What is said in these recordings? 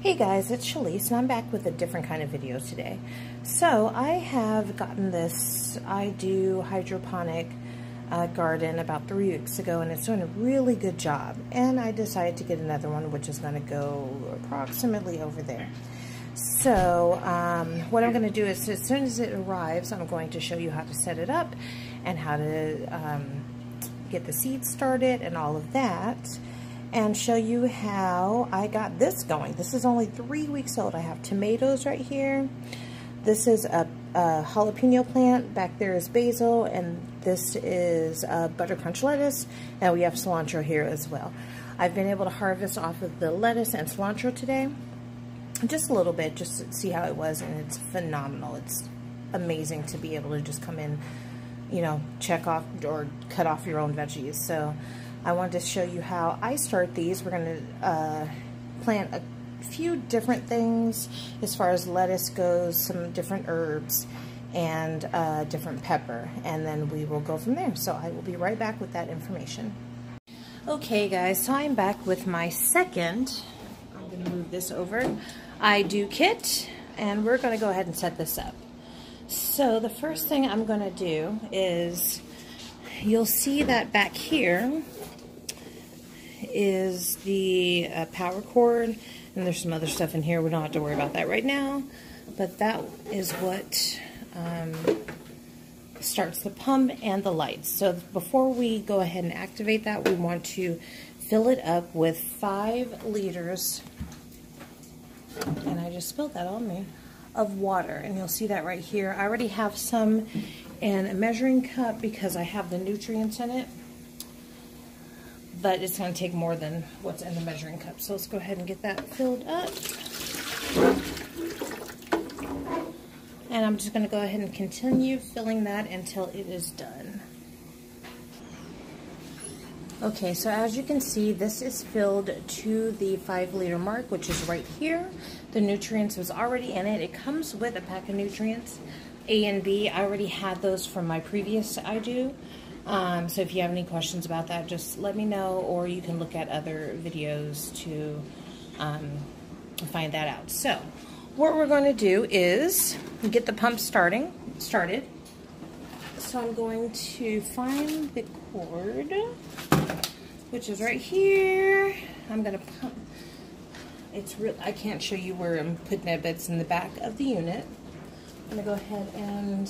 Hey guys, it's Shalise and I'm back with a different kind of video today. So I have gotten this Idoo hydroponic garden about 3 weeks ago, and it's doing a really good job. And I decided to get another one, which is going to go approximately over there. So what I'm going to do is, as soon as it arrives, I'm going to show you how to set it up and how to get the seeds started and all of that, and show you how I got this going. This is only 3 weeks old. I have tomatoes right here. This is a jalapeno plant. Back there is basil, and this is butter crunch lettuce, and we have cilantro here as well. I've been able to harvest off of the lettuce and cilantro today, just a little bit, just to see how it was, and it's phenomenal. It's amazing to be able to just come in, you know, check off or cut off your own veggies. So I wanted to show you how I start these. We're going to plant a few different things as far as lettuce goes, some different herbs, and different pepper, and then we will go from there. So I will be right back with that information. Okay guys, so I'm back with my second, I'm going to move this over, Idoo kit, and we're going to go ahead and set this up. So the first thing I'm going to do is, you'll see that back here is the power cord, and there's some other stuff in here. We don't have to worry about that right now, but that is what starts the pump and the lights. So before we go ahead and activate that, we want to fill it up with 5 liters, and I just spilled that on me, of water, and you'll see that right here. I already have some in a measuring cup because I have the nutrients in it, but it's going to take more than what's in the measuring cup. So let's go ahead and get that filled up. And I'm just going to go ahead and continue filling that until it is done. Okay, so as you can see, this is filled to the 5-liter mark, which is right here. The nutrients was already in it. It comes with a pack of nutrients, A and B. I already had those from my previous Idoo. So if you have any questions about that, just let me know, or you can look at other videos to find that out. So what we're going to do is get the pump started. So I'm going to find the cord, which is right here. I'm going to pump. It's real. I can't show you where I'm putting it, but it's in the back of the unit. I'm going to go ahead and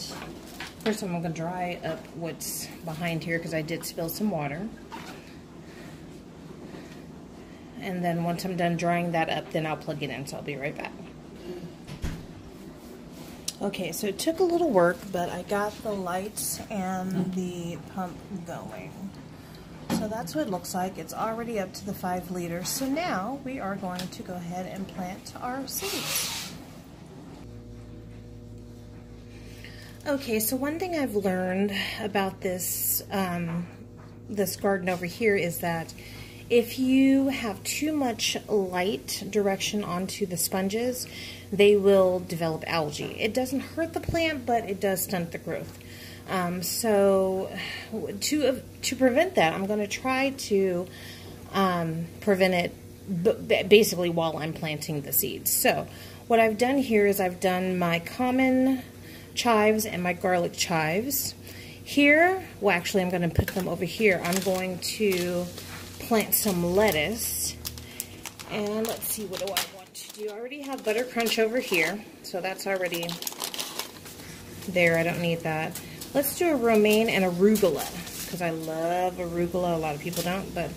first I'm going to dry up what's behind here because I did spill some water. And then once I'm done drying that up, then I'll plug it in, so I'll be right back. Okay, so it took a little work, but I got the lights and the pump going. So that's what it looks like. It's already up to the 5 liters. So now we are going to go ahead and plant our seeds. Okay, so one thing I've learned about this this garden over here is that if you have too much light direction onto the sponges, they will develop algae. It doesn't hurt the plant, but it does stunt the growth. So to prevent that, I'm going to try to prevent it basically while I'm planting the seeds. So what I've done here is I've done my common chives and my garlic chives. Here, well actually I'm going to put them over here. I'm going to plant some lettuce, and let's see, what do I want to do? I already have butter crunch over here, so that's already there. I don't need that. Let's do a romaine and arugula, because I love arugula. A lot of people don't, but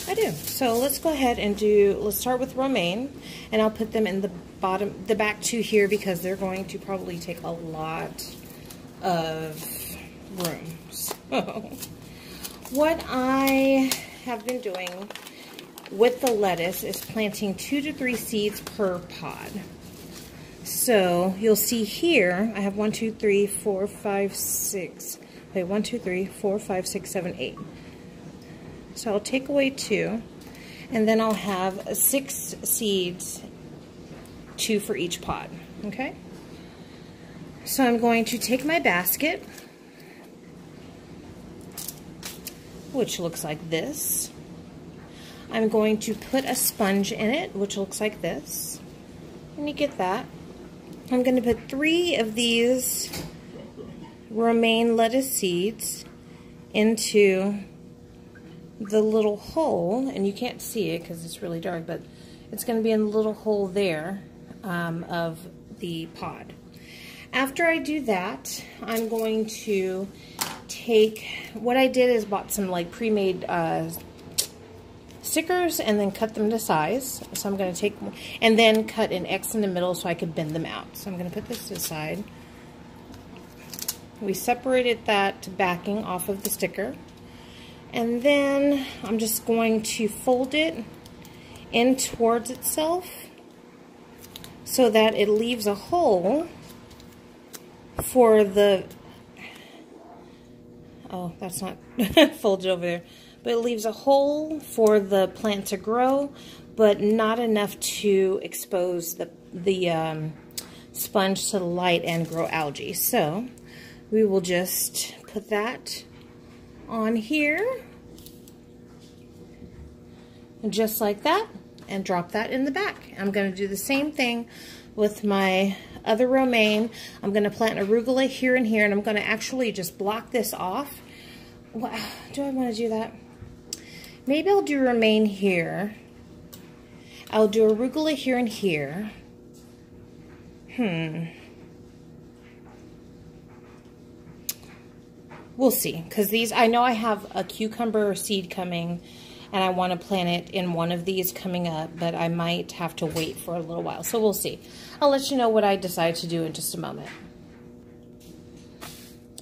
I do. So let's go ahead and let's start with romaine, and I'll put them in the back 2 here because they're going to probably take a lot of room. So what I have been doing with the lettuce is planting 2 to 3 seeds per pod. So you'll see here I have 1, 2, 3, 4, 5, 6. Wait, 1, 2, 3, 4, 5, 6, 7, 8. So I'll take away 2, and then I'll have 6 seeds, 2 for each pod. Okay? So I'm going to take my basket, which looks like this. I'm going to put a sponge in it, which looks like this. And you get that. I'm going to put 3 of these romaine lettuce seeds into the little hole, and you can't see it because it's really dark, but it's going to be in the little hole there of the pod. After I do that, I'm going to take, what I did is bought some like pre-made stickers and then cut them to size. So I'm going to take, and then cut an X in the middle so I could bend them out. So I'm going to put this aside. We separated that backing off of the sticker. And then I'm just going to fold it in towards itself so that it leaves a hole for the, oh, that's not folded over there, but it leaves a hole for the plant to grow, but not enough to expose the sponge to the light and grow algae. So we will just put that on here, just like that, and drop that in the back. I'm going to do the same thing with my other romaine. I'm going to plant arugula here and here, and I'm going to actually just block this off. Wow, do I want to do that? Maybe I'll do romaine here. I'll do arugula here and here. We'll see, because these, I know I have a cucumber seed coming, and I want to plant it in one of these coming up, but I might have to wait for a little while, so we'll see. I'll let you know what I decide to do in just a moment.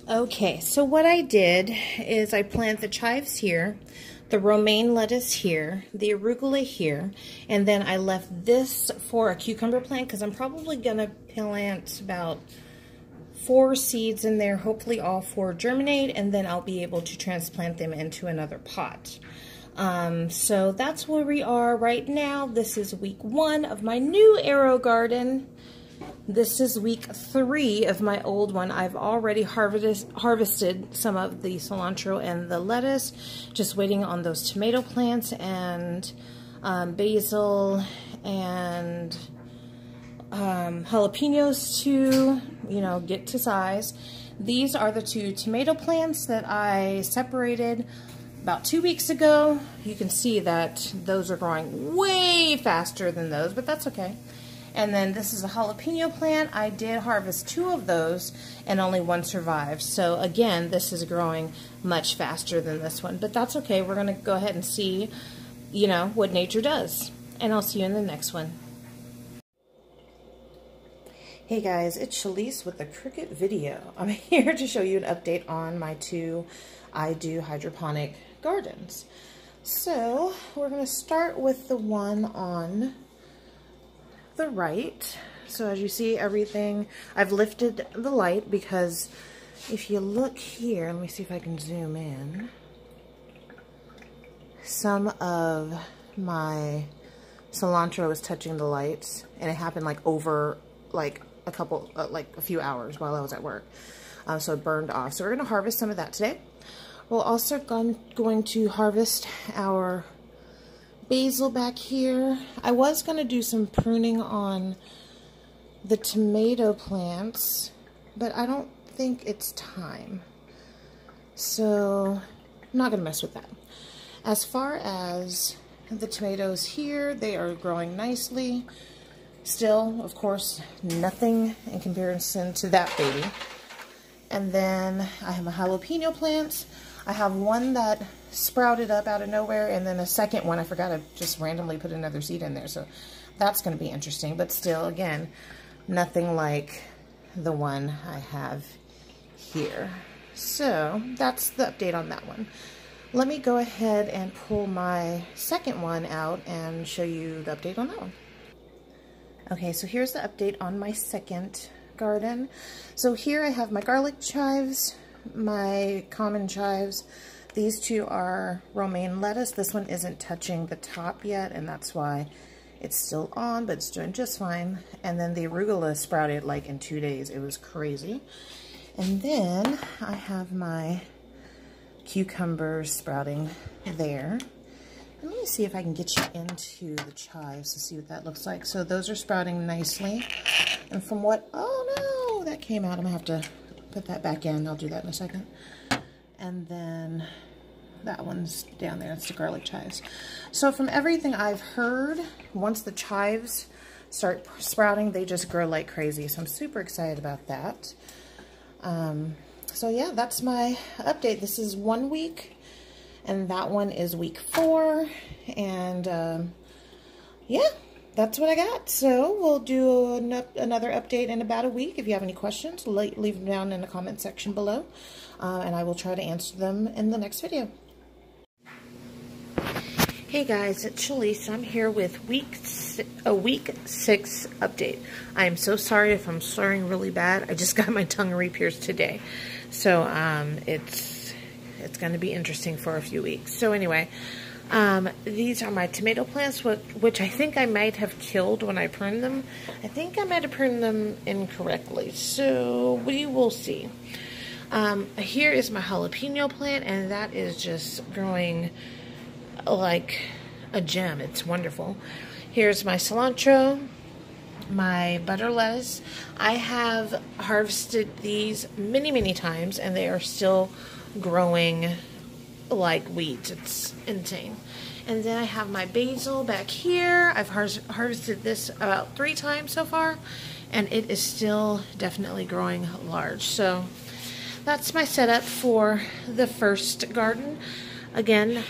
Okay, so what I did is I planted the chives here, the romaine lettuce here, the arugula here, and then I left this for a cucumber plant because I'm probably going to plant about 4 seeds in there, hopefully all 4 germinate, and then I'll be able to transplant them into another pot. So that's where we are right now. This is week 1 of my new Arrow garden. This is week 3 of my old one. I've already harvested some of the cilantro and the lettuce, just waiting on those tomato plants and basil and jalapenos to, you know, get to size. These are the 2 tomato plants that I separated about 2 weeks ago. You can see that those are growing way faster than those, but that's okay. And then this is a jalapeno plant. I did harvest 2 of those and only 1 survived. So again, this is growing much faster than this one, but that's okay. We're gonna go ahead and see, you know, what nature does. And I'll see you in the next one. Hey guys, it's Shalise with the Cricket video. I'm here to show you an update on my 2 Idoo hydroponic gardens. So we're going to start with the one on the right. So as you see, everything, I've lifted the light because if you look here, let me see if I can zoom in. Some of my cilantro is touching the lights, and it happened like over like a few hours while I was at work. So it burned off. So we're going to harvest some of that today. We're also going to harvest our basil back here. I was going to do some pruning on the tomato plants, but I don't think it's time. So I'm not going to mess with that. As far as the tomatoes here, they are growing nicely. Still, of course, nothing in comparison to that baby. And then I have a jalapeno plant. I have one that sprouted up out of nowhere, and then a second one, I forgot to just randomly put another seed in there. So that's going to be interesting. But still, again, nothing like the one I have here. So that's the update on that one. Let me go ahead and pull my second one out and show you the update on that one. Okay, so here's the update on my second garden. So here I have my garlic chives, my common chives. These 2 are romaine lettuce. This one isn't touching the top yet, and that's why it's still on, but it's doing just fine. And then the arugula sprouted like in 2 days. It was crazy. And then I have my cucumbers sprouting there. And let me see if I can get you into the chives to see what that looks like. So those are sprouting nicely. And from what, oh no, that came out. I'm gonna have to put that back in. I'll do that in a second. And then that one's down there. It's the garlic chives. So from everything I've heard, once the chives start sprouting, they just grow like crazy. So I'm super excited about that. So yeah, that's my update. This is 1 week. And that one is week 4. And yeah, that's what I got. So we'll do another update in about a week. If you have any questions, leave them down in the comment section below. And I will try to answer them in the next video. Hey guys, it's Shalise. I'm here with a week 6 update. I am so sorry if I'm slurring really bad. I just got my tongue re-pierced today. So it's going to be interesting for a few weeks. So anyway, these are my tomato plants, which I think I might have killed when I pruned them. I think I might have pruned them incorrectly. So we will see. Here is my jalapeno plant, and that is just growing like a gem. It's wonderful. Here's my cilantro, my butter lettuce. I have harvested these many times, and they are still growing like weeds. It's insane. And then I have my basil back here. I've harvested this about 3 times so far, and it is still definitely growing large. So that's my setup for the first garden. Again,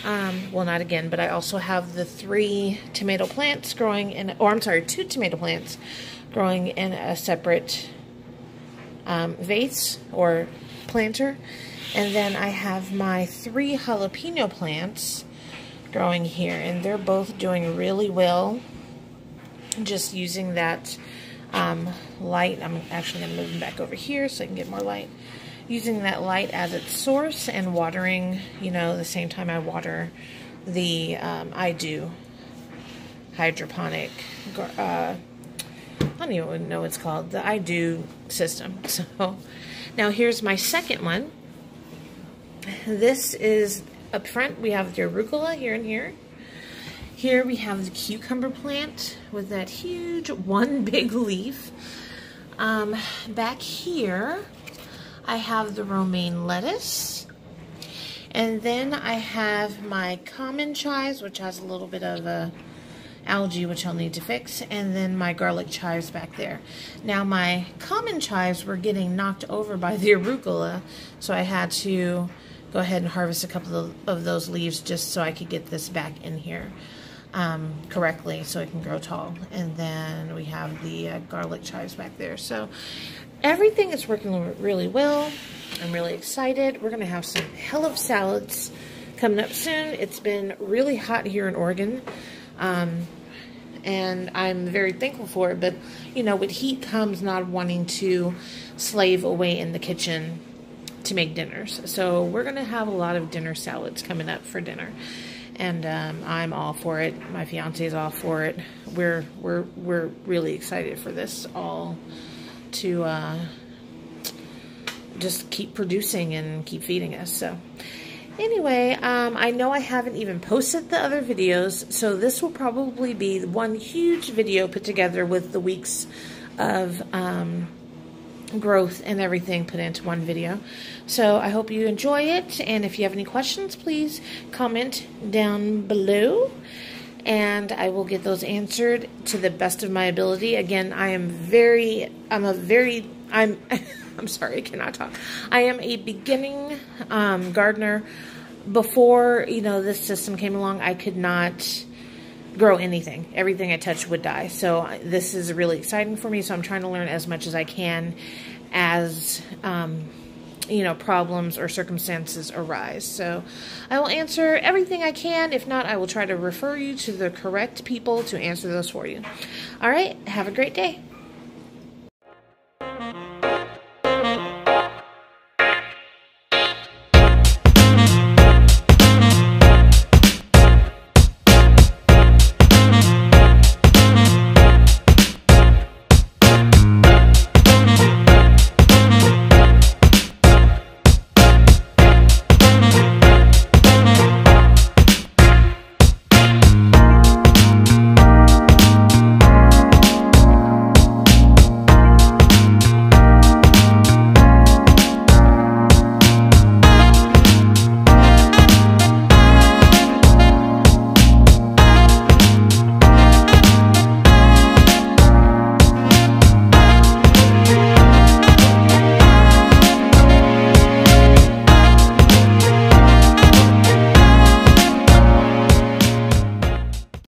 well, not again, but I also have the 3 tomato plants growing in, or I'm sorry, 2 tomato plants growing in a separate vase or planter. And then I have my 3 jalapeno plants growing here, and they're both doing really well. Just using that light. I'm actually going to move them back over here so I can get more light. Using that light as its source and watering, you know, the same time I water the Idoo hydroponic, I don't even know what it's called, the Idoo system. So now here's my second one. This is up front. We have the arugula here and here. Here we have the cucumber plant with that huge one big leaf. Back here I have the romaine lettuce, and then I have my common chives, which has a little bit of algae, which I'll need to fix, and then my garlic chives back there. Now my common chives were getting knocked over by the arugula, so I had to go ahead and harvest a couple of those leaves just so I could get this back in here correctly so it can grow tall. And then we have the garlic chives back there. So everything is working really well. I'm really excited. We're going to have some hell of salads coming up soon. It's been really hot here in Oregon, and I'm very thankful for it. But, you know, with heat comes not wanting to slave away in the kitchen to make dinners. So we're going to have a lot of dinner salads coming up for dinner. And I'm all for it. My fiance is all for it. We're really excited for this all to just keep producing and keep feeding us. So anyway, I know I haven't even posted the other videos, so this will probably be one huge video put together with the weeks of growth and everything put into one video. So I hope you enjoy it, and if you have any questions, please comment down below and I will get those answered to the best of my ability. Again, I'm sorry, I cannot talk. I am a beginning gardener. Before, you know, this system came along, I could not grow anything. Everything I touched would die. So this is really exciting for me. So I'm trying to learn as much as I can as, you know, problems or circumstances arise. So I will answer everything I can. If not, I will try to refer you to the correct people to answer those for you. All right. Have a great day.